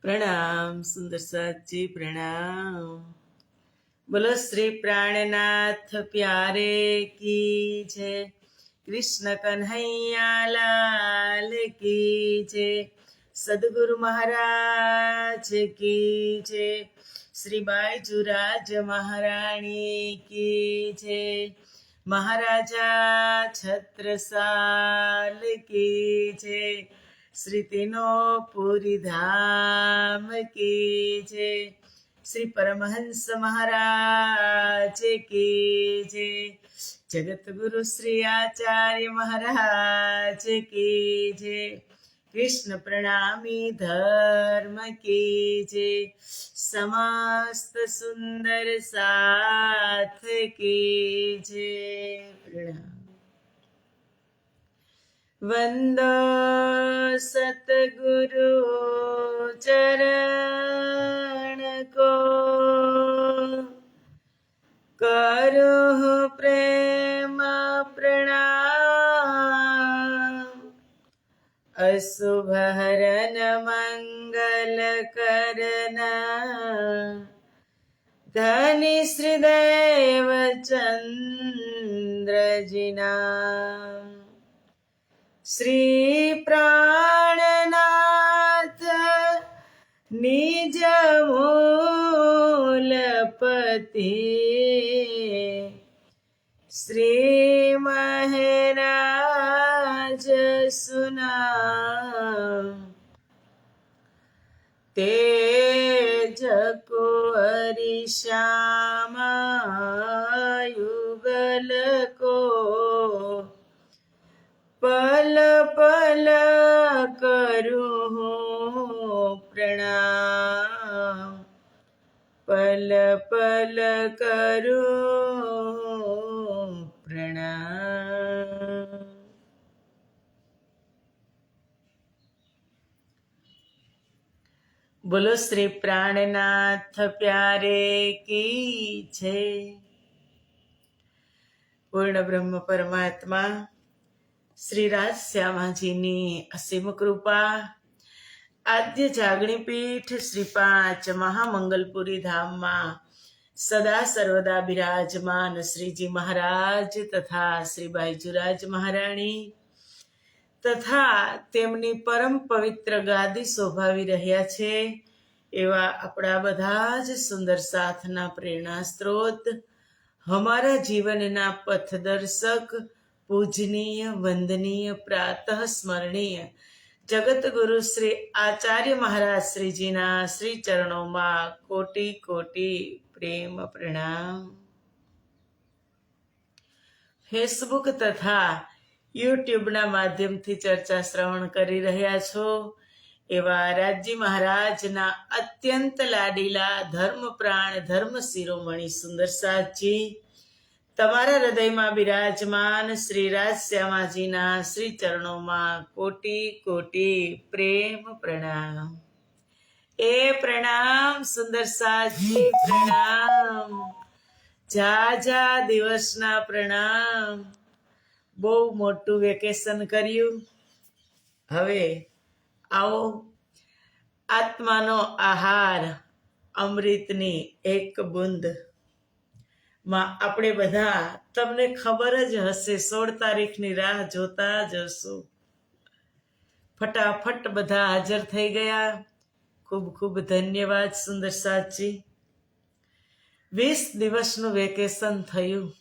प्रणाम सुंदर साथ जी प्रणाम। बोलो श्री प्राणनाथ प्यारे की जय। कृष्ण कन्हैया लाल की जय। सदगुरु महाराज की जय। श्री बाईजुराज महाराणी की जय। महाराजा छत्रसाल की जय। श्री तीनों धाम की जय। श्री परमहंस महाराज की जय। जगत गुरु श्री आचार्य महाराज की जय। कृष्ण प्रणामी धर्म की जय। समस्त सुंदर साथ की जय। प्रणाम। वंदो सतगुरु चरण को, करो प्रेम प्रणाम। अशुभ हरन मंगल करन, धनी श्रीदेव चंद्र जिना। श्री प्राणनाथ निज मूलपति, श्री महराज सुना। तेज कुंवरी श्यामा युगल को, पल पल करूँ प्रणाम। पल पल करूँ प्रणाम। बोलो श्री प्राणनाथ प्यारे की जय। पूर्ण ब्रह्म परमात्मा श्री राज श्यामाजीनी असीम कृपा, आद्य जागणी पीठ श्री 5 महामंगलपुरी धाम में सदा सर्वदा विराजमान श्रीजी महाराज तथा श्री बाईजुराज महाराणी तथा तेमनी परम पवित्र गादी शोभावी रह्या छे एवा अपना बधा ज सुंदर साथना प्रेरणा स्त्रोत, हमारा जीवनना पथदर्शक, पूजनीय वंदनीय प्रातः स्मरणीय जगत गुरु श्री आचार्य महाराज श्रीजीना श्री चरणों में कोटि कोटि प्रेम प्रणाम। फेसबुक तथा यूट्यूब ना माध्यम थी चर्चा श्रवण करी रह्या छो एवा राज्य महाराज ना अत्यंत लाडीला धर्म प्राण धर्म शिरोमणि सुंदर साथ जी, तमारा हृदय में विराजमान श्री राज श्यामाजीना श्री चरणों में कोटि कोटि प्रेम प्रणाम। ए प्रणाम सुंदर साथ जी प्रणाम। जाजा दिवसना प्रणाम। बहु मोटू वेकेशन कर्યું, હવે आओ आत्मानो आहार अमृतनी एक बूंद માં આપણે બધા, તમને ખબર જ હશે 16 તારીખની રાહ જોતા જ હશો। ફટાફટ બધા હાજર થઈ ગયા, ખૂબ ખૂબ ધન્યવાદ સુંદર સાચી। 20 દિવસનું વેકેશન થયું,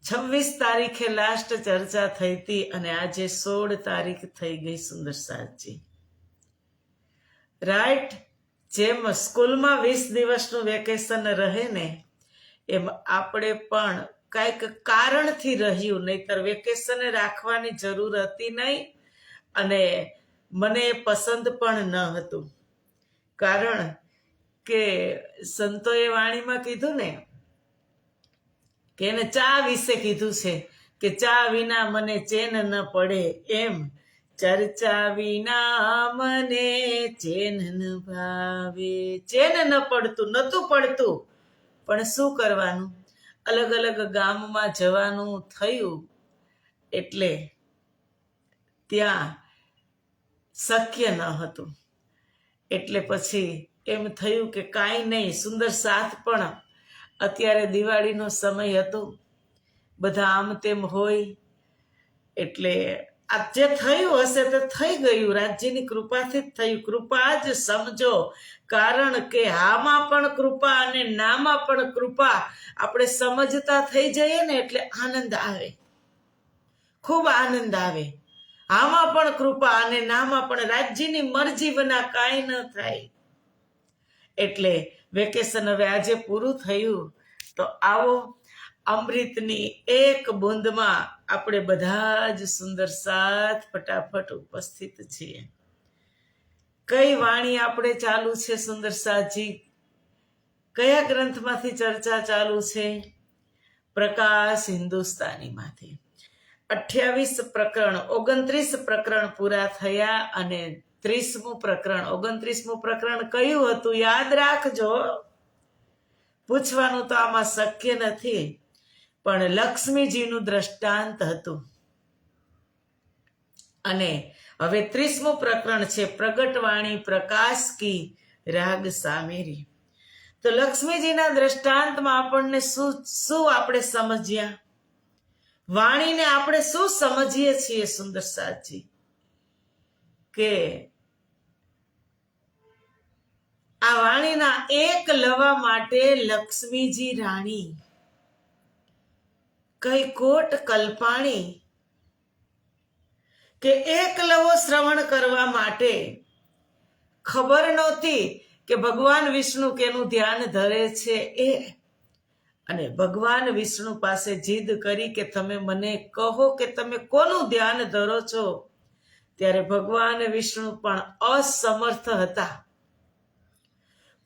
26 તારીખે લાસ્ટ ચર્ચા થઈ હતી અને આજે 16 તારીખ થઈ ગઈ સુંદર સાચી। રાઈટ, જેમ સ્કૂલમાં 20 દિવસનું વેકેશન રહે ને એમ આપણે પણ કંઈક કારણથી રહ્યું, નહીતર વેકેશન રાખવાની જરૂર હતી નહીં અને મને પસંદ પણ ન હતું। કારણ કે સંતોએ વાણીમાં કીધું ને કે એને ચા વિશે કીધું છે કે ચા વિના મને ચેન ન પડે, એમ ચર્ચા વિના મને ચેન ન ભાવે। ચેન ન પડતું, નહોતું પડતું, પણ શું કરવાનું, અલગ અલગ ગામમાં જવાનું થયું એટલે ત્યાં શક્ય ન હતું। એટલે પછી એમ થયું કે કાંઈ નહીં, સુંદર સાથ પણ અત્યારે દિવાળીનો સમય હતો, બધા આમ તેમ હોય, એટલે આ જે થયું હશે તે થઈ ગયું, રાજ્યની કૃપાથી જ થયું. કૃપા જ સમજો, કારણ કે હામાં પણ કૃપા અને નામાં પણ કૃપા. આપણે સમજતા થઈ જઈએ ને એટલે આનંદ આવે, ખૂબ આનંદ આવે. હામાં પણ કૃપા અને નામાં પણ રાજ્યની મરજી વિના કાંઈ ન થાય. એટલે વેકેશન હવે આજે પૂરું થયું, તો આવો અમૃતની એક બૂંદમાં આપણે બધા જ સુંદર સાથ ફટાફટ ઉપસ્થિત છીએ. કઈ વાણી આપણે ચાલુ છે સુંદર સાથજી? કયા ગ્રંથમાંથી ચર્ચા ચાલુ છે? પ્રકાશ હિન્દુસ્તાનીમાંથી. 28 પ્રકરણ, 29 પ્રકરણ પૂરા થયા અને 30મું પ્રકરણ, 29મું પ્રકરણ કયું હતું યાદ રાખજો. પૂછવાનું તો આમાં શક્ય નથી, પણ લક્ષ્મીજીનું દ્રષ્ટાંત હતું. અને હવે 30મું પ્રકરણ છે પ્રગટવાણી પ્રકાશ કી રાગ સામેરી. તો લક્ષ્મીજીના દ્રષ્ટાંતમાં આપણને શું આપણે સમજ્યા? વાણીને આપણે શું સમજીએ છીએ સુંદર સાથજી? કે આ વાણીના એક લવા માટે લક્ષ્મીજી રાણી કઈ કોટ કલ્પાણી, કે એક લવો શ્રવણ કરવા માટે ખબર નહોતી કે ભગવાન વિષ્ણુ કેનું ધ્યાન ધરે છે એ. અને ભગવાન વિષ્ણુ પાસે જીદ કરી કે તમે મને કહો કે તમે કોનું ધ્યાન ધરો છો. ત્યારે ભગવાન વિષ્ણુ પણ અસમર્થ હતા.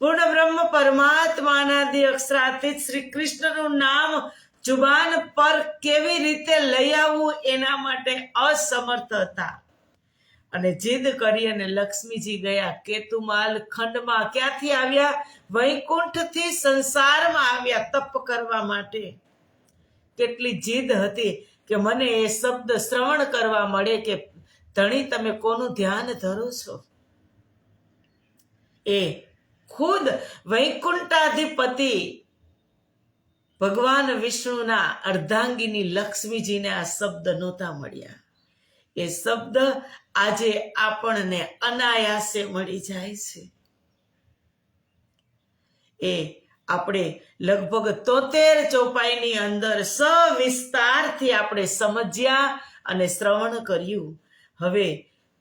પૂર્ણ બ્રહ્મ પરમાત્માનાદિ અક્ષરાતીત શ્રી કૃષ્ણનું નામ જુબાન પર કેવી રીતે લઈ આવવું એના માટે અસમર્થ હતા. અને જીદ કરી અને લક્ષ્મીજી ગયા કેતુમાલ ખંડમાં. ક્યાંથી આવ્યા? વૈકુંઠથી સંસારમાં આવ્યા તપ કરવા માટે. કેટલી જીદ હતી કે મને એ શબ્દ શ્રવણ કરવા મળે કે ધણી તમે કોનું ધ્યાન ધરો છો. એ ખુદ વૈકુંઠાધિપતિ ભગવાન વિષ્ણુના અર્ધાંગીની લક્ષ્મીજીને આ શબ્દ નહોતા મળ્યા. એ શબ્દ આજે આપણને અનાયાસે મળી જાય છે. એ આપણે લગભગ 73 ચોપાઈની અંદર સવિસ્તારથી આપણે સમજ્યા અને શ્રવણ કર્યું. હવે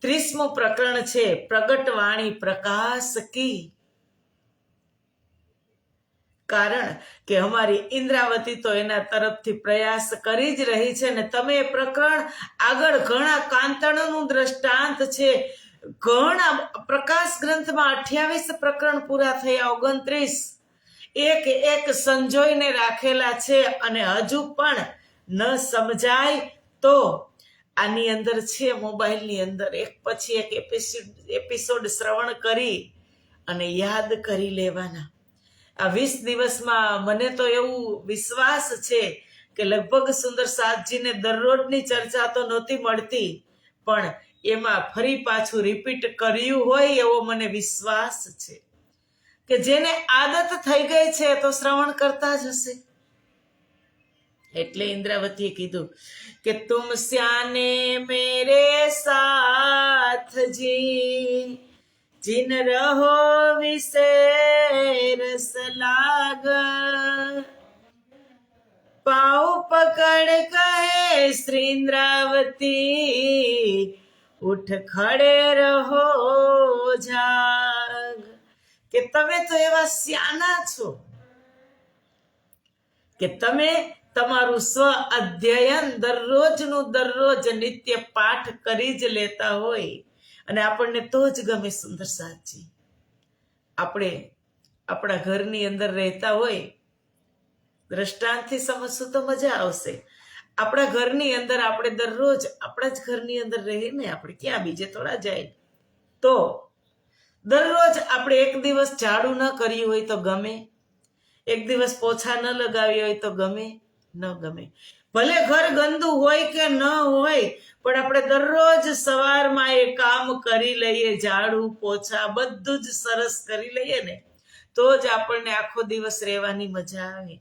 30મું પ્રકરણ છે પ્રગટવાણી પ્રકાશ કી. કારણ કે અમારી ઇન્દ્રાવતી તો એના તરફથી પ્રયાસ કરી જ રહી છે ને તમે પ્રકરણ આગળ ઘણા કાંતણનું દ્રષ્ટાંત છે. ઘણા પ્રકાશ ગ્રંથમાં 28 પ્રકરણ પૂરા થયા, 29 એક સંજોઈને રાખેલા છે. અને હજુ પણ ન સમજાય તો આની અંદર છે, મોબાઈલની અંદર એક પછી એક એપિસોડ શ્રવણ કરી અને યાદ કરી લેવાના. આ 20 દિવસમાં મને તો એવું વિશ્વાસ છે કે લગભગ સુંદર સાથજીને દરરોજની ચર્ચા તો નહોતી મળતી, પણ એમાં ફરી પાછું રિપીટ કર્યું હોય એવો મને વિશ્વાસ છે કે જેને આદત થઈ ગઈ છે તો શ્રવણ કરતા જ હશે. એટલે ઇન્દ્રાવતીએ કીધું કે તુમ સ્યાને મેરે સાથ જી जिन रहो विसे रस लाग पाऊ पकड़ कहे श्रीन्द्रावती उठ खड़े રહો જાગ. કે તમે તો એવા સ્યાના છો કે તમે તમારું સ્વ અધ્યયન દરરોજનું દરરોજ નિત્ય પાઠ કરી જ લેતા હોય. અને આપણને તો જ ગમે સુંદર સાથજી. આપણે આપણા ઘરની અંદર રહેતા હોય, દ્રષ્ટાંતથી સમજશું તો મજા આવશે. આપણા ઘરની અંદર આપણે દરરોજ આપણા જ ઘરની અંદર રહીને આપણે ક્યાં બીજે થોડા જાય. તો દરરોજ આપણે એક દિવસ ઝાડુ ન કર્યું હોય તો ગમે, એક દિવસ પોછા ન લગાવ્યો હોય તો ગમે, ન ગમે. ભલે ઘર ગંદુ હોય કે ન હોય, પણ આપણે દરરોજ સવારમાં એ કામ કરી લઈએ, ઝાડુ પોછા બધું જ સરસ કરી લઈએ ને, તો જ આપણને આખો દિવસ રહેવાની મજા આવે.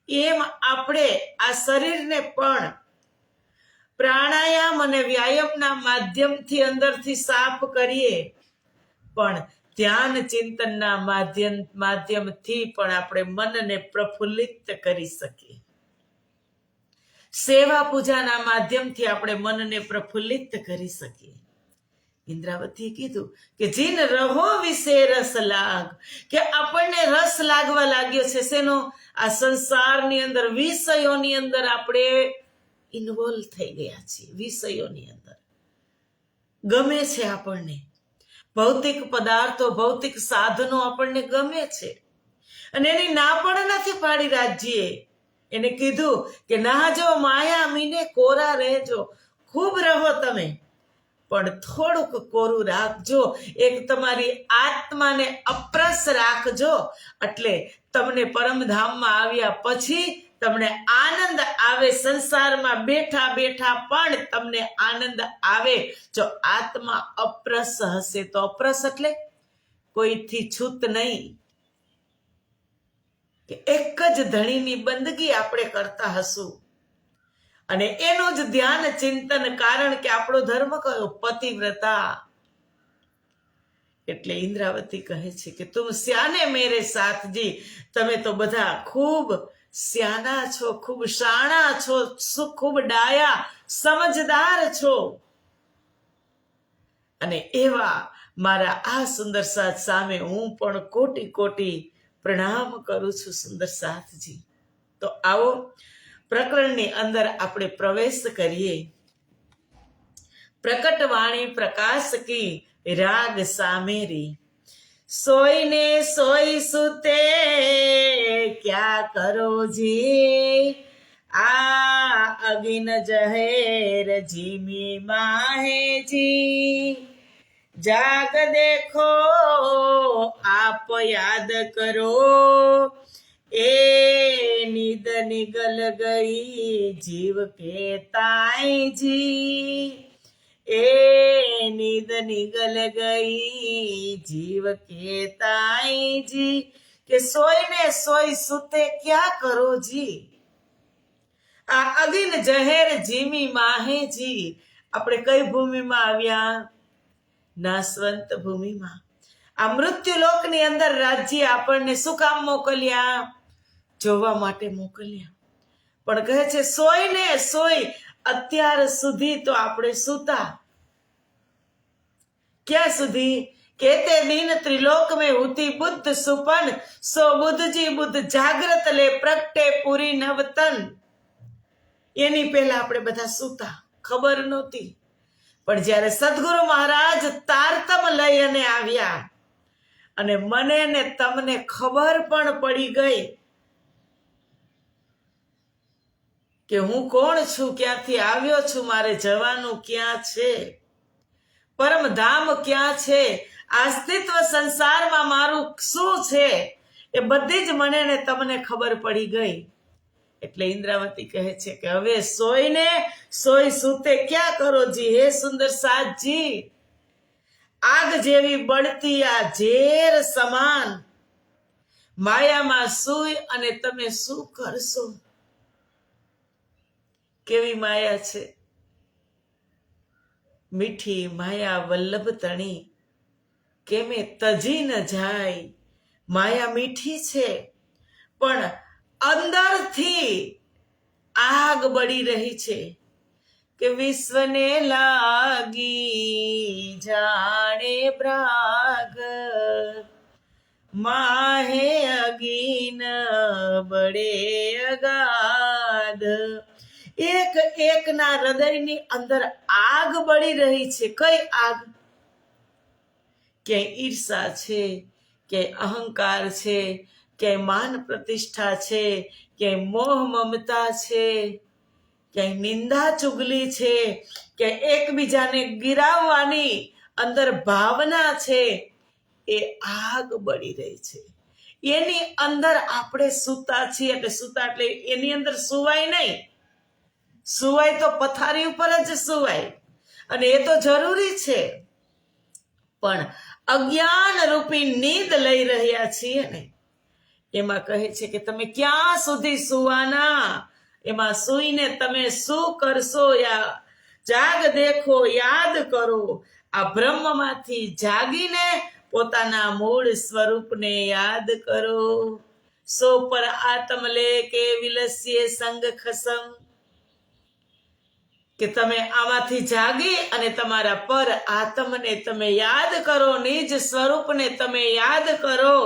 એમ આપણે આ શરીરને પણ પ્રાણાયામ અને વ્યાયામના માધ્યમથી અંદરથી સાફ કરીએ, પણ ધ્યાન ચિંતનના માધ્યમથી પણ આપણે મનને પ્રફુલ્લિત કરી શકીએ. સેવા પૂજાના માધ્યમથી આપણે મનને પ્રફુલ્લિત કરી શકીએ. ઇન્દ્રાવતીએ કીધું કે જીન રહો વિશે રસ લાગ, કે આપણને રસ લાગવા લાગ્યો છે શેનો? આ સંસારની અંદર, વિષયોની અંદર આપણે ઇન્વોલ્વ થઈ ગયા છીએ. વિષયોની અંદર ગમે છે આપણને, ભૌતિક પદાર્થો, ભૌતિક સાધનો આપણને ગમે છે, અને એની ના પણ નથી પાડી રાજ્યે. એને કીધું કે નાહજો માયા મીને કોરા રહેજો, ખૂબ રહો તમે, પણ થોડુંક કોરું રાખજો. એક તમારી આત્માને અપ્રસ રાખજો, એટલે તમને પરમધામમાં આવ્યા પછી તમને આનંદ આવે. સંસારમાં બેઠા બેઠા પણ તમને આનંદ આવે. જો આત્મા અપ્રસ હશે તો, અપ્રસ એટલે કોઈથી છૂત નહીં, કે એક જ ધણીની બંદગી આપણે કરતા હશું, અને એનું જ ધ્યાન ચિંતન. કારણ કે આપણો ધર્મ કયો? પતિવ્રતા. એટલે ઇન્દ્રાવતી કહે છે કે તુમ સ્યાને મેરે સાથજી, તમે તો બધા ખૂબ સ્યાના છો, ખૂબ શાણા છો, ખૂબ ડાયા સમજદાર છો, અને એવા મારા આ સુંદર સાથ સામે હું પણ કોટી કોટી પ્રણામ કરું છું સુંદર સાથજી. તો આવો પ્રકરણની અંદર આપણે પ્રવેશ કરીએ. પ્રકટ વાણી પ્રકાશ કી રાગ સામેરી, સોઈને સોઈ સુતે ક્યા કરો જી, આ અગિન જહેર જીમી માહેજી, જાગ દેખો આપ યાદ કરો, એ નીંદ નિગલ ગઈ જીવ કે તાઈજી, એ નીંદ નિગલ ગઈ જીવ કે તાઈજી, કે સોઈને સોઈ સુતે ક્યાં કરો જી, આ અગિન જહેર જીમી માહેજી. આપણે કઈ ભૂમિમાં આવ્યા? નાશવંત ભૂમિમાં. આ મૃત્યુલોકની અંદર રાજ્ય આપણને શું કામ મોકલ્યા? જોવા માટે મોકલ્યા. પણ કહે છે સોઈને સોઈ. અત્યાર સુધી તો આપણે સૂતા. ક્યાં સુધી? કેતે દિન ત્રિલોક में हुती बुद्ध सुपन, सो बुद्धજી બુદ્ધ જાગ્રત લે પ્રગટે પૂરી નવતન. એની પહેલા આપણે બધા સૂતા, ખબર નહોતી. પણ જ્યારે સદગુરુ મહારાજ તારતમ લઈ અને આવ્યા, અને મને ને તમને ખબર પણ પડી ગઈ કે હું કોણ છું, ક્યાંથી આવ્યો છું, મારે જવાનું ક્યાં છે, પરમધામ ક્યાં છે, અસ્તિત્વ સંસારમાં મારું શું છે, એ બધી જ મને ને તમને ખબર પડી ગઈ. એટલે ઇન્દ્રાવતી કહે છે કે હવે સોઈને સોઈ સૂતે ક્યાં કરો જી, હે સુંદર સાથજી, આગ જેવી બળતી આ ઝેર સમાન માયામાં સૂઈ અને તમે શું કરશો? કેવી માયા છે? મીઠી માયા વલ્લભ તણી, કેમે તજી ન જાય. માયા મીઠી છે, પણ અંદરથી આગ બળી રહી છે, કે વિશ્વને લાગી જાણે પ્રાગ, માહે અગીન બળે અગાધ. એક એકના હૃદયની અંદર આગ બળી રહી છે. કઈ આગ? ક્યાંય ઈર્ષા છે, ક્યાંય અહંકાર છે, ક્યાંય માન પ્રતિષ્ઠા છે, ક્યાંય મોહ મમતા છે, ક્યાંય નિંદા ચુગલી છે, ક્યાંય એકબીજાને ગિરાવવાની અંદર ભાવના છે. એ આગ બળી રહી છે. એની અંદર આપણે સૂતા છીએ. એટલે સૂતા એટલે એની અંદર સુવાય નહીં. સુવાય તો પથારી ઉપર જ સુવાય, અને એ તો જરૂરી છે. પણ અજ્ઞાન રૂપી નીંદ લઈ રહ્યા છીએ ને, એમાં કહે છે કે તમે ક્યાં સુધી સુવાના, એમાં સૂઈને તમે શું કરશો? જાગ દેખો, યાદ કરો. આ બ્રહ્મમાંથી જાગીને પોતાના મૂળ સ્વરૂપને યાદ કરો. સો પર આત્મ લે કે વિલસ્ય સંગ ખસમ, કે તમે આમાંથી જાગી અને તમારા પર આત્મને તમે યાદ કરો, નિજ સ્વરૂપને તમે યાદ કરો.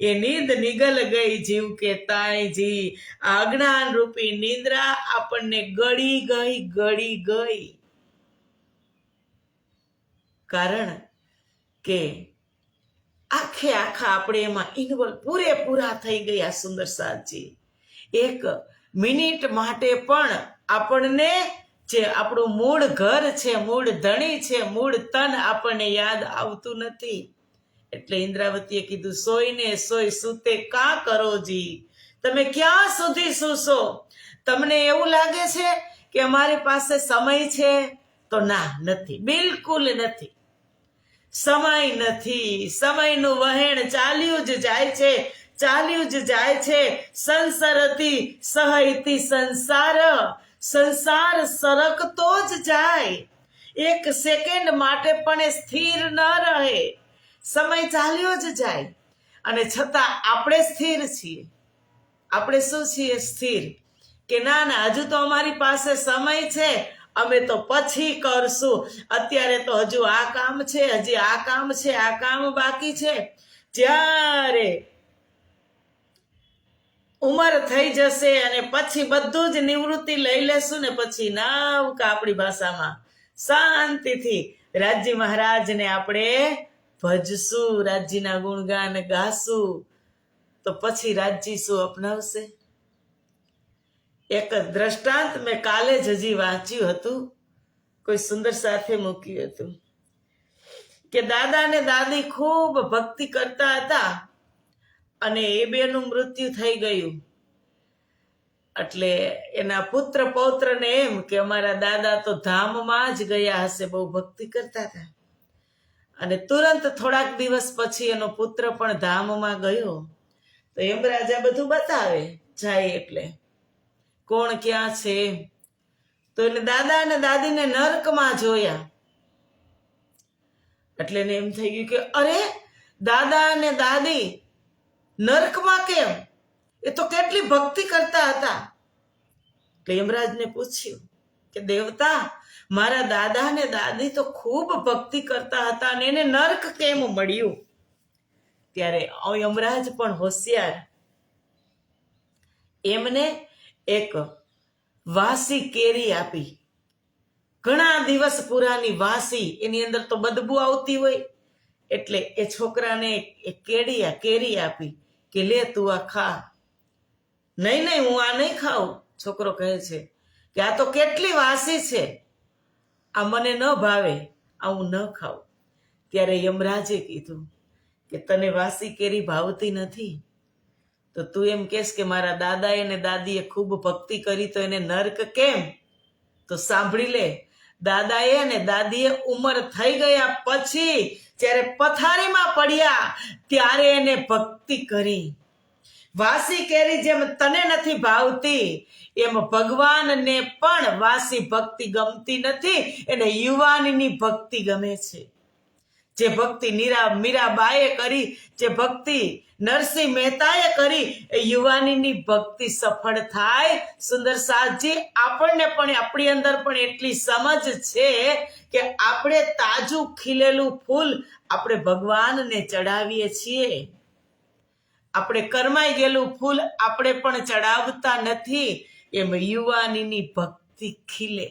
એ નીંદ નિગલ ગઈ જીવ કે તાઈજી. આ અજ્ઞાન રૂપી નિંદ્રા આપણને ગળી ગઈ. કારણ કે આખા આપણે એમાં ઇન્વોલ્વ પૂરેપૂરા થઈ ગયા. સુંદર સાજી, એક મિનિટ માટે પણ આપણને જે આપણું મૂળ ઘર છે, મૂળ ધણી છે, મૂળ તન આપણને યાદ આવતું નથી. એટલે ઇન્દ્રાવતીએ કીધું, સોઈને સોય સૂતે કા કરો જી. તમે ક્યાં સુધી સૂશો? તમને એવું લાગે છે કે અમારી પાસે સમય છે? તો ના, નથી, બિલકુલ નથી. સમય નથી. સમયનું વહેણ ચાલ્યું જ જાય છે. સંસારથી સહયતી સંસાર સરકતો જ જાય. એક સેકન્ડ માટે પણ એ સ્થિર ન રહે. સમય ચાલ્યો જ જાય, અને છતાં આપણે સ્થિર છીએ. આપણે શું છીએ? સ્થિર. કે ના, હજુ તો અમારી પાસે સમય છે, અમે તો પછી કરશું. અત્યારે તો હજુ આ કામ છે, હજી આ કામ છે, આ કામ બાકી છે. જ્યારે ઉંમર થઈ જશે અને પછી બધું જ નિવૃત્તિ લઈ લેશું ને, પછી આપણી ભાષામાં શાંતિથી રાજ્ય મહારાજને આપણે ભજશું, રાજ્યના ગુણગાન ગાશું, તો પછી રાજ્ય શું અપનાવશે? એક દ્રષ્ટાંત મેં કાલે જ હજી વાંચ્યું હતું, કોઈ સુંદર સાથે મૂક્યું હતું કે દાદા ને દાદી ખૂબ ભક્તિ કરતા હતા, અને એ બેનું મૃત્યુ થઈ ગયું. એટલે એના પુત્ર પૌત્રને એમ કે અમારા દાદા તો ધામમાં જ ગયા હશે, બહુ ભક્તિ કરતા હતા. અને તુરંત થોડાક દિવસ પછી એનો પુત્ર પણ ધામમાં ગયો. તો યમરાજા બધું બતાવે જાય, એટલે કોણ ક્યાં છે. તો એને દાદા અને દાદીને નરકમાં જોયા. એટલે એને એમ થઈ ગયું કે અરે, દાદા અને દાદી નરકમાં કેમ? એ તો કેટલી ભક્તિ કરતા હતા. એટલે યમરાજને પૂછ્યું કે દેવતા, મારા દાદા ને દાદી તો ખૂબ ભક્તિ કરતા હતા, અને એને નરક કેમ મળ્યું? ત્યારે યમરાજ પણ હોશિયાર, એમને એક વાસી કેરી આપી. ઘણા દિવસ પુરાની વાસી, એની અંદર તો બદબુ આવતી હોય. એટલે એ છોકરાને કેરી આપી કે લે તું આ ખા. નહીં, હું આ નહીં ખાઉં. છોકરો કહે છે કે આ તો કેટલી વાસી છે, આ મને ન ભાવે, આ હું ન ખાઉં. ત્યારે યમરાજે કીધું કે તને વાસી કેરી ભાવતી નથી, તો તું એમ કહેશ કે મારા દાદાએ અને દાદીએ ખૂબ ભક્તિ કરી, તો એને નરક કેમ? તો સાંભળી લે, દાદાએ અને દાદીએ ઉંમર થઈ ગયા પછી જ્યારે પથારીમાં પડ્યા ત્યારે એને ભક્તિ કરી. વાસી કેરી જેમ તને નથી ભાવતી, એમ ભગવાનને પણ વાસી ભક્તિ ગમતી નથી. એને યુવાનની ભક્તિ ગમે છે. જે ભક્તિ મીરાબાઈએ કરી, જે ભક્તિ નરસિંહ મહેતાએ કરી, એ યુવાનીની ભક્તિ સફળ થાય. સુંદર સાજી, આપણને પણ આપણી અંદર પણ એટલી સમજ છે કે આપણે તાજું ખીલેલું ફૂલ આપણે ભગવાનને ચડાવીએ છીએ. આપણે કરમાઈ ગયેલું ફૂલ આપણે પણ ચડાવતા નથી. એમ યુવાનીની ભક્તિ ખીલે,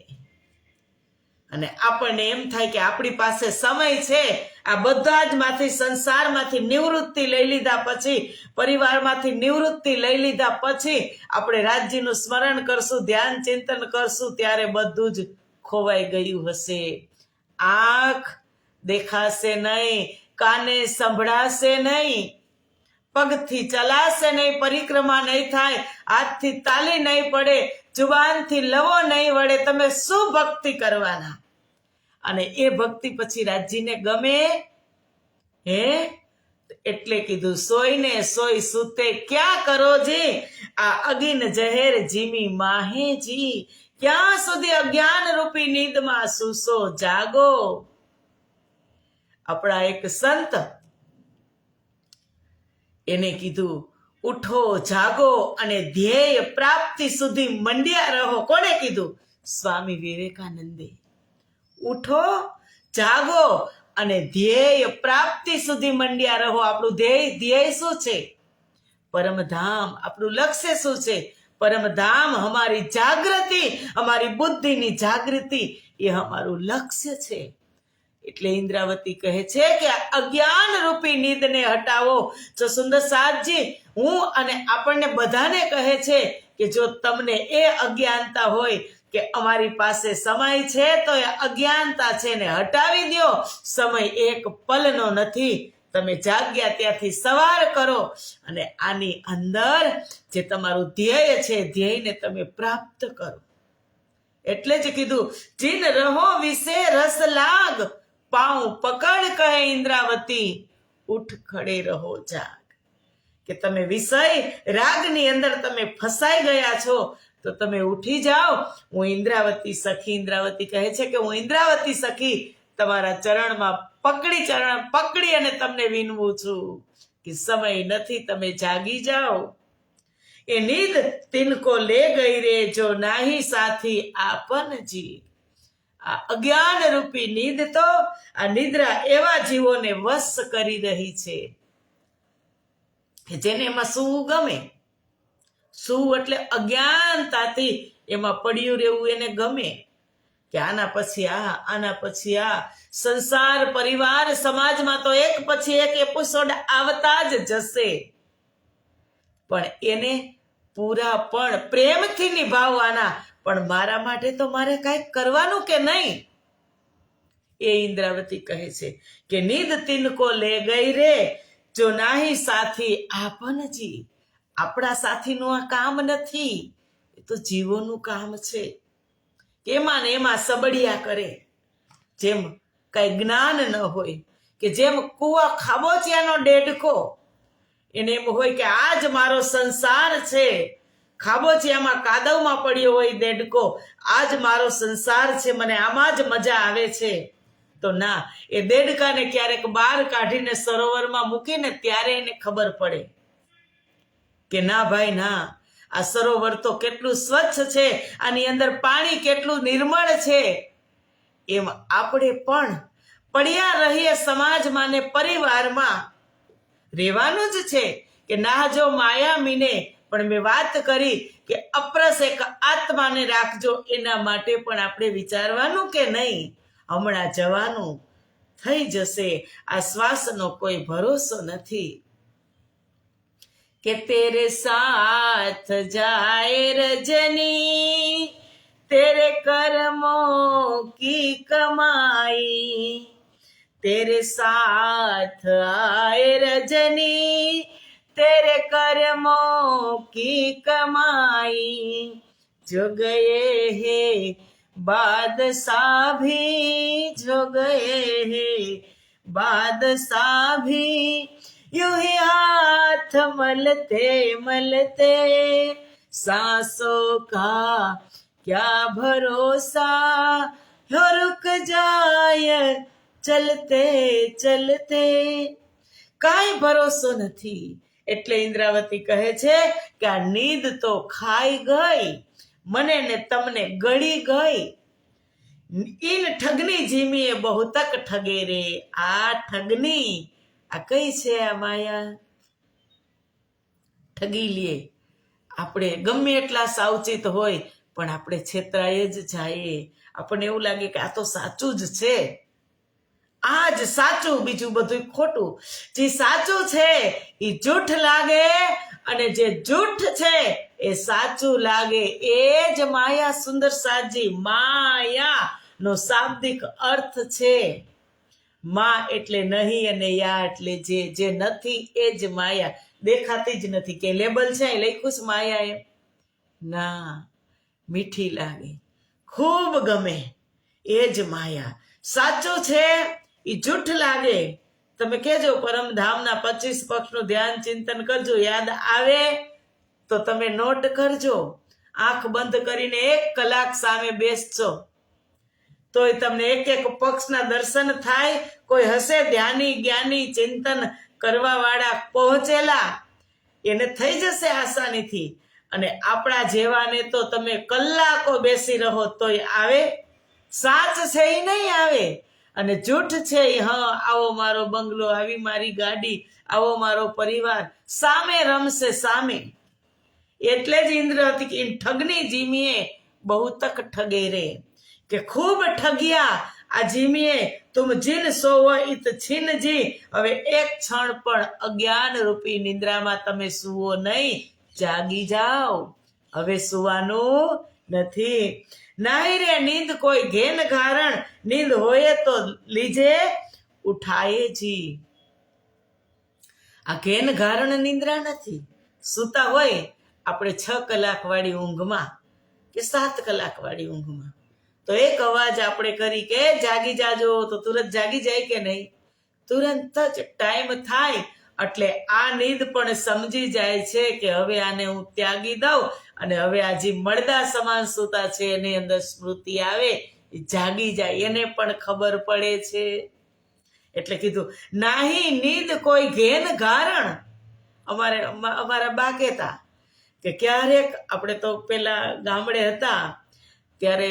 અને આપણને એમ થાય કે આપણી પાસે સમય છે. આ બધા જ માંથી, સંસારમાંથી નિવૃત્તિ લઈ લીધા પછી, પરિવારમાંથી નિવૃત્તિ લઈ લીધા પછી આપણે રાજ્યનું સ્મરણ કરશું, ધ્યાન ચિંતન કરશું, ત્યારે બધું જ ખોવાઈ ગયું હશે. આંખ દેખાશે નહીં, કાને સંભળાશે નહીં, પગથી ચલાશે નહીં, પરિક્રમા નહીં થાય, હાથથી તાલી નહીં પડે, જુબાનથી લવો નહીં વળે, તમે શું ભક્તિ કરવાના? અને એ ભક્તિ પછી રાજીને ગમે? હે? એટલે કીધું સોઈને સોય સૂતે ક્યાં કરો જી, આ અગીન જહેર જીમી માહેજી, ક્યાં સુધી અજ્ઞાન રૂપી નીંદમાં સૂસો જાગો. આપણા એક સંત એને કીધું ઉઠો જાગો અને ધ્યેય પ્રાપ્તિ સુધી મંડ્યા રહો. કોણે કીધું? સ્વામી વિવેકાનંદે. ઉઠો જાગો અને ધ્યેય પ્રાપ્તિ સુધી મંડ્યા રહો. આપણું ધ્યેય શું છે? પરમધામ. આપણું લક્ષ્ય શું છે? પરમધામ. અમારી જાગૃતિ, અમારી બુદ્ધિની જાગૃતિ એ અમારું લક્ષ્ય છે. એટલે ઇન્દ્રાવતી કહે છે કે અજ્ઞાન રૂપી નીંદને હટાવો. જો સુંદર સાધજી હું અને આપણને બધાને કહે છે કે જો તમને એ અજ્ઞાનતા હોય કે અમારી પાસે સમય છે તો એ અજ્ઞાનતા છે ને હટાવી દો. સમય એક પલનો નથી. તમે જાગ્યા ત્યાંથી સવાર કરો અને આની અંદર જે તમારું ધ્યેય છે ધ્યેયને તમે પ્રાપ્ત કરો. એટલે જ કીધું જીન રહો વિશે રસ લાગ, પાઉં પકડ કહે ઇન્દ્રાવતી, ઉઠ ખડે રહો જાગ. કે તમે વિષય રાગની અંદર તમે ફસાઈ ગયા છો તો તમે ઉઠી જાઓ. હું ઇન્દ્રાવતી સખી, ઇન્દ્રાવતી કહે છે કે હું ઇન્દ્રાવતી સખી તમારા ચરણમાં પકડી અને તમને વિનવું છું કે સમય નથી, તમે જાગી જાઓ. એ નીંદ તિનકો લે ગઈ રે, જો નાહી સાથી આપન જી. આ અજ્ઞાન રૂપી નીંદ તો આ નિદ્રા એવા જીવોને વશ કરી રહી છે કે જેને એમાં સૂવું ગમે. સૂવું એટલે અજ્ઞાનતાથી એમાં પડ્યું રહેવું એને ગમે કે આના પછી આના પછી આ. સંસાર, પરિવાર, સમાજમાં તો એક પછી એક એપિસોડ આવતા જ જશે, પણ એને પૂરા પણ પ્રેમથી નિભાવવાના. પણ મારા માટે તો મારે કાંઈક કરવાનું કે નહીં? એ ઇન્દ્રાવતી કહે છે કે નીંદ તિનકો લે ગઈ રે, જો નાહી સાથી આપનજી. આપણા સાથીનું આ કામ નથી, એ તો જીવોનું કામ છે. એમાં ને એમાં સબડિયા કરે, જેમ કઈ જ્ઞાન ન હોય, કે જેમ કુવા ખાબોચિયાનો ડેડકો, એને એમ હોય કે આ જ મારો સંસાર છે. ખાબોચિયામાં કાદવમાં પડ્યો હોય દેડકો, આ જ મારો સંસાર છે, મને આમાં જ મજા આવે છે. તો ના, એ દેડકાને ક્યારેક બહાર કાઢીને સરોવરમાં મૂકીને ત્યારે એને ખબર પડે કે ના ભાઈ ના, આ સરોવર તો કેટલું સ્વચ્છ છે, આની અંદર પાણી કેટલું નિર્મળ છે. એમ આપણે પણ પડ્યા રહીએ સમાજમાં ને પરિવારમાં. રહેવાનું જ છે કે ના જો માયા મીને, પણ મેં વાત કરી કે અપરસ એક આત્માને રાખજો. એના માટે પણ આપણે વિચારવાનું કે નહીં, હમણાં જવાનું થઈ જશે. આ શ્વાસનો કોઈ ભરોસો નથી. કે તેરે સાથ જાય રજની, तेरे कर्मों की कमाई, तेरे साथ आए रजनी, तेरे कर्मों की कमाई, जो गए हैं बादशाह भी, जो गए हैं बादशाह भी, यूं ही हाथ मलते मलते सांसों का क्या भरोसा, हो रुक जाए चलते चलते. કાંઈ ભરોસો નથી. એટલે ઇન્દ્રાવતી કહે છે કે આ નીંદ તો ખાઈ ગઈ, મને ને તમને ગળી ગઈ. ઈન ઠગની જીમીએ બહુ તક ઠગે રે. આ ઠગની, આ કઈ છે આ માયા? ઠગી લે. આપણે ગમે એટલા સાવચેત હોય પણ આપણે છેતરાય જ જાય. આપણને એવું લાગે કે આ તો સાચું જ છે, આ જ સાચું, બીજું બધું ખોટું. જે સાચું છે એ જૂઠ લાગે અને જે જૂઠ છે એ સાચું લાગે. એ જ માયા. સુંદર સાજી, માયા નો શાબ્દિક અર્થ છે માં એટલે નહીં અને યા એટલે જે નથી એ જ માયા, દેખાતી જ નથી. કે લેબલ છે એ લખ્યું છે માયા એમ ના, મીઠી લાગે, ખૂબ ગમે એ જ માયા. સાચું છે એ જૂઠ લાગે. તમે કહેજો પરમધામના 25 પક્ષનું ધ્યાન ચિંતન કરજો, યાદ આવે તો તમે નોટ કરજો. આંખ બંધ કરીને 1 કલાક સામે બેસજો તોય તમને એક એક પક્ષના દર્શન થાય. કોઈ હશે ધ્યાની જ્ઞાની ચિંતન કરવા વાળા પહોંચેલા, એને થઈ જશે આસાનીથી. અને આપણા જેવાને તો તમે કલાકો બેસી રહો તોય આવે. સાચ છે એ નહીં આવે, અને જૂઠ છે એ હા, આવો મારો બંગલો, આવી મારી ગાડી, આવો મારો પરિવાર, સામે રમશે સામે. એટલે જ ઇન્દ્ર હતી કે ઠગની જીમીએ બહુ તક ઠગે રે, કે ખૂબ ઠગ્યા આ જીમીએ, તુમ જીન સોવો ઇત છીન જી. હવે એક ક્ષણ પણ અજ્ઞાન રૂપી નિંદ્રામાં તમે સુવો નહીં, જાગી જાઓ. હવે સુવાનું નથી. નાહી રે નીંદ કોઈ ઘેન ગારણ, નીંદ હોય તો લીજે ઉઠાયે જી. આ ઘેન ગારણ નિંદ્રા નથી. સૂતા હોય આપણે 6 કલાક વાળી ઊંઘમાં કે 7 કલાક વાળી ઊંઘમાં, તો એક અવાજ આપણે કરી કે જાગી જાજો, તો તુરંત જાગી જાય કે નહીં? તુરંત જ ટાઈમ થાય એટલે આ નીંદ પણ સમજી જાય છે કે હવે આને હું ત્યાગી દઉં, અને હવે આ જે મળદા સમાન સૂતા છે એની અંદર સ્મૃતિ આવે, જાગી જાય, એને પણ ખબર પડે છે. એટલે કીધું નાહી નીંદ કોઈ ઘેન ગારણ. અમારા બા કહેતા કે ક્યારેક આપણે તો પેલા ગામડે હતા ત્યારે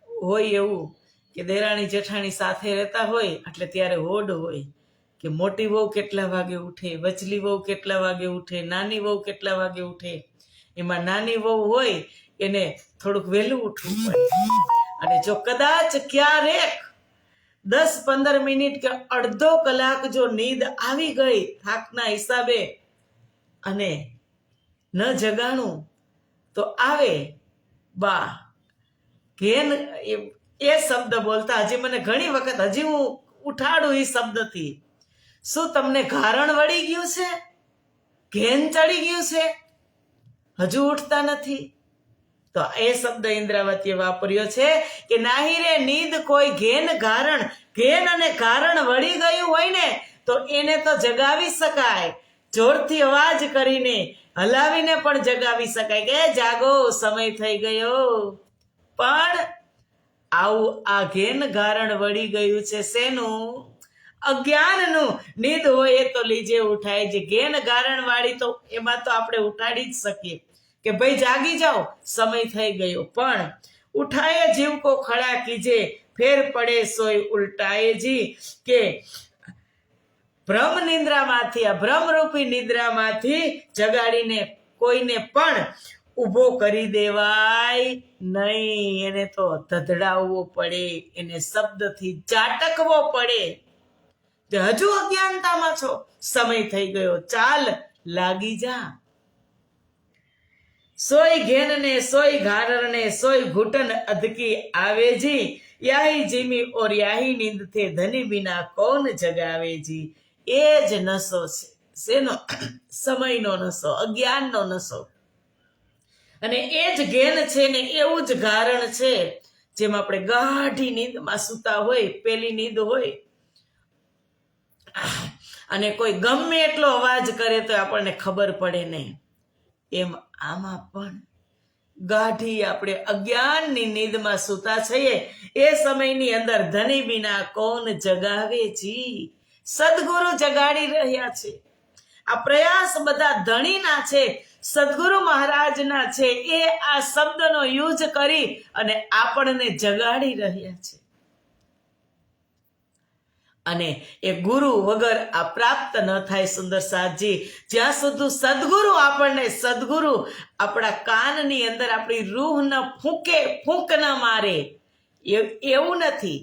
હોય એવું કે દેરાણી જેઠાણી સાથે રહેતા હોય એટલે ત્યારે હોડ હોય કે મોટી વહુ કેટલા વાગે ઉઠે, વચલી વહુ કેટલા વાગે ઉઠે, નાની વહુ કેટલા વાગે ઉઠે. એમાં નાની વહુ હોય એને થોડુંક વહેલું ઉઠવું પડે, અને જો કદાચ ક્યારેક 10-15 મિનિટ કે અડધો કલાક જો નીંદ આવી ગઈ થાકના હિસાબે અને ન જગાણું તો આવે બા ઘેન. એ શબ્દ બોલતા હજી મને ઘણી વખત હજી હું ઉઠાડું એ શબ્દથી. શું તમને ગારણ વળી ગયું છે? ઘેન ચડી ગયું છે? હજુ ઉઠતા નથી? તો એ શબ્દ ઇન્દ્રાવતીએ વાપર્યો છે કે નાહી રે નીંદ કોઈ ઘેન ગારણ. ઘેન અને ગારણ વળી ગયું હોય ને તો એને તો જગાવી શકાય, જોરથી અવાજ કરીને હલાવીને પણ જગાવી શકાય કે જાગો, સમય થઈ ગયો. પણ આવું આ ઘેન ગારણ વળી ગયું છે શેનું? અજ્ઞાનનું. નીંદ હોય એ તો લીજે ઉઠાય. જે ઘેન ગારણ વાળી તો એમાં તો આપણે ઉઠાડી જ શકીએ કે ભાઈ જાગી જાઓ, સમય થઈ ગયો. પણ ઉઠાયે જીવ કો ખડા કીજે, ફેર પડે સોય ઉલટાયે જી. કે ભ્રમ નિંદ્રામાંથી, આ ભ્રમરૂપી નિંદ્રામાંથી જગાડીને કોઈને પણ ઊભો કરી દેવાય નહીં. એને તો ધધડાવવો પડે, એને શબ્દથી ઝાટકવો પડે કે હજુ અજ્ઞાનતામાં છો, સમય થઈ ગયો, ચાલ લાગી જા. સોય ઘેન ને સોય ઘારર ને સોય ઘૂંટન અધકી આવેજી, યાહી જીમી ઓર યાહી નીંદ થે ધની બિના કોણ જગાવેજી. એ જ નશો છે. શેનો? સમયનો નશો, અજ્ઞાનનો નશો. અને એ જ ઘેન છે ને એવું જ ગારણ છે. જેમ આપણે ગાઢી નીંદમાં સૂતા હોય, પેલી નીંદ હોય, અને કોઈ ગમે એટલો અવાજ કરે તો આપણને ખબર પડે નહીં, એમ આમાં પણ ગાઢી આપણે અજ્ઞાનની નીંદમાં સૂતા છીએ. એ સમયની અંદર ધની બિના કોણ જગાવે જી. સદગુરુ જગાડી રહ્યા છે. આ પ્રયાસ બધા ધણીના છે, સદગુરુ મહારાજના છે. એ આ શબ્દનો યુઝ કરી અને આપણને જગાડી રહ્યા છે. અને એ ગુરુ વગર આ પ્રાપ્ત ન થાય સુંદર સાધજી. જ્યાં સુધી સદગુરુ આપણને, સદગુરુ આપણા કાનની અંદર આપણી રૂહ ન ફૂંકે, ફૂંક ન મારે એવું નથી.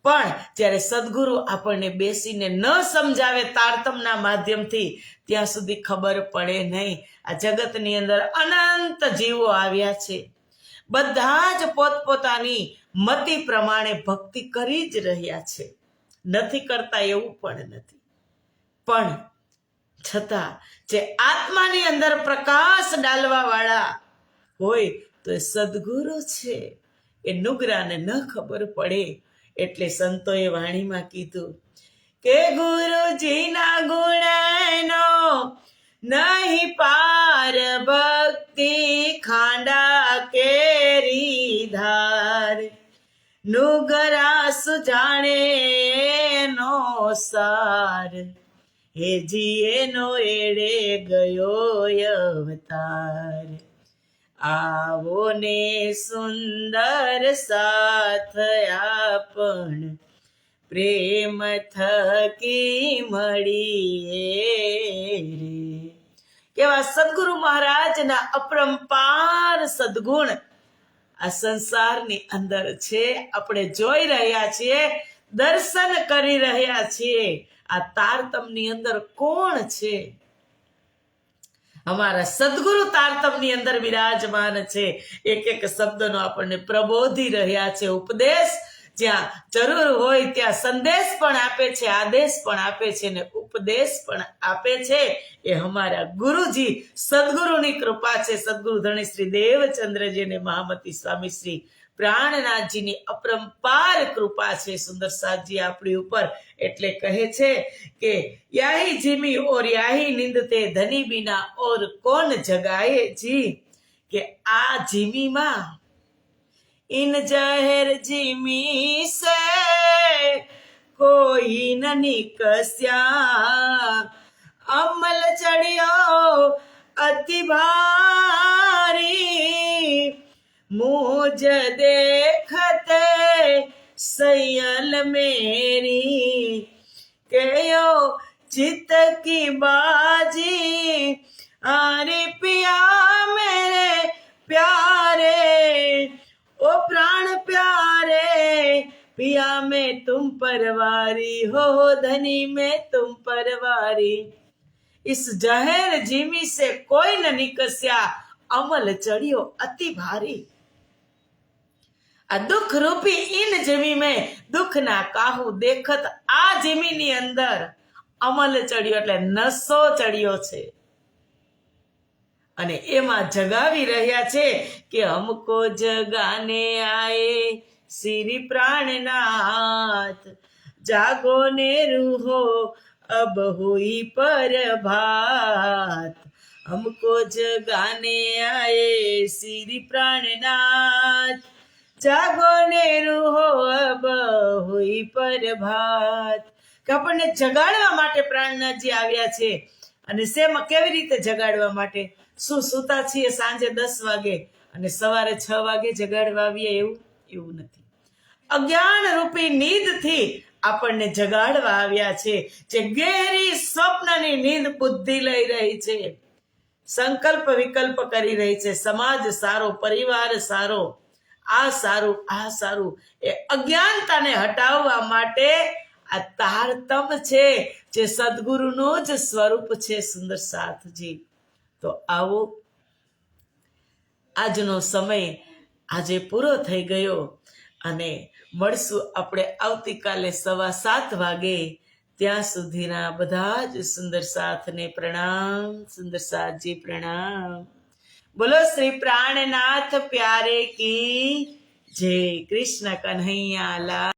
પણ જ્યારે સદગુરુ આપણને બેસીને ન સમજાવે તારતમના માધ્યમથી, ત્યાં સુધી ખબર પડે નહીં. આ જગતની અંદર અનંત જીવો આવ્યા છે, બધા જ પોતપોતાની મતિ પ્રમાણે ભક્તિ કરી જ રહ્યા છે. નથી કરતા એવું પણ નથી, પણ છતાં જે આત્માની અંદર પ્રકાશ ડાલવા વાળા હોય તો એ સદગુરુ છે. એ નુગરાને ન ખબર પડે એટલે સંતોએ વાણીમાં કીધું કે ગુરુજીના ગુણનો નહીં પાર, ભક્તિ ખાંડા કેરી ધાર, નુગરા સુજાણે નો સાર, હેજી એનો એડે ગયો અવતાર. આવો ને સુંદર સાથ આપણ પ્રેમ થકી મળીએ રે. કેવા સદગુરુ મહારાજના અપરંપાર સદગુણ આ સંસારની અંદર છે. આપણે જોઈ રહ્યા છીએ, દર્શન કરી રહ્યા છીએ. આ તારતમની અંદર કોણ છે? અમારા સદગુરુ તારતમની અંદર વિરાજમાન છે. એક એક શબ્દનો આપણને પ્રબોધી રહ્યા છે. ઉપદેશ જ્યાં જરૂર હોય ત્યાં સંદેશ પણ આપે છે, આદેશ પણ આપે છે ને ઉપદેશ પણ આપે છે. એ અમારા ગુરુજી સદગુરુની કૃપા છે. સદગુરુ ધણી શ્રી દેવચંદ્રજી અને મહામતી સ્વામી શ્રી પ્રાણનાથજીની અપરંપાર કૃપા છે સુંદર સાથજી આપણી ઉપર. એટલે કહે છે કે યાહી જીમી ઓર યાહી નિંદતે ધની બીના ઓર કોણ જગાએ જી. કે આ જીમીમાં इन जहर जिमी से कोई न निकस्या, अमल चढ़ियो अति भारी, मुझ देखते सयल मेरी, कहो चित की बाजी, अरे पिया मेरे प्यारे, ओ प्राण प्यारे, पिया में तुम परवारी हो, धनी में तुम परवारी. इस जहर जीमी से कोई न निकस्या, अमल चढ़ियो अति भारी. આ દુઃખ રૂપી ઈન જીમી મેં દુઃખ ના કાહું દેખત, આ જીમીની અંદર અમલ ચડ્યો એટલે નશો ચડ્યો છે. અને એમાં જગાવી રહ્યા છે કે હમકો જગાને આયે શ્રી પ્રાણનાથ, જાગો ને રૂહો અબ હુઈ પ્રભાત. હમકો જગાને આયે શ્રી પ્રાણનાથ, જાગો ને રૂહો અબ હુઈ પ્રભાત. કે આપણને જગાડવા માટે પ્રાણનાથજી આવ્યા છે. અને શેમાં કેવી રીતે જગાડવા માટે? શું સૂતા છીએ સાંજે 10 વાગે અને સવારે 6 વાગે જગાડવા આવીએ એવું નથી. અજ્ઞાન રૂપી નીંદથી આપણને જગાડવા આવ્યા છે. જે ગહેરી સ્વપ્નની નીંદ બુદ્ધિ લઈ રહી છે, સંકલ્પ વિકલ્પ કરી રહી છે, સમાજ સારો, પરિવાર સારો, આ સારું આ સારું, એ અજ્ઞાનતાને હટાવવા માટે આ તારતમ છે, જે સદગુરુનું જ સ્વરૂપ છે સુંદર સાથજી. તો આવો, આજનો સમય આજે પૂરો થઈ ગયો અને મળશું આપણે આવતીકાલે 7:15 વાગે. ત્યાં સુધીના બધા જ સુંદર સાથને પ્રણામ. સુંદર સાથજી પ્રણામ. બોલો શ્રી પ્રાણનાથ પ્યારે કી જય. કૃષ્ણ કન્હૈયા લાલ.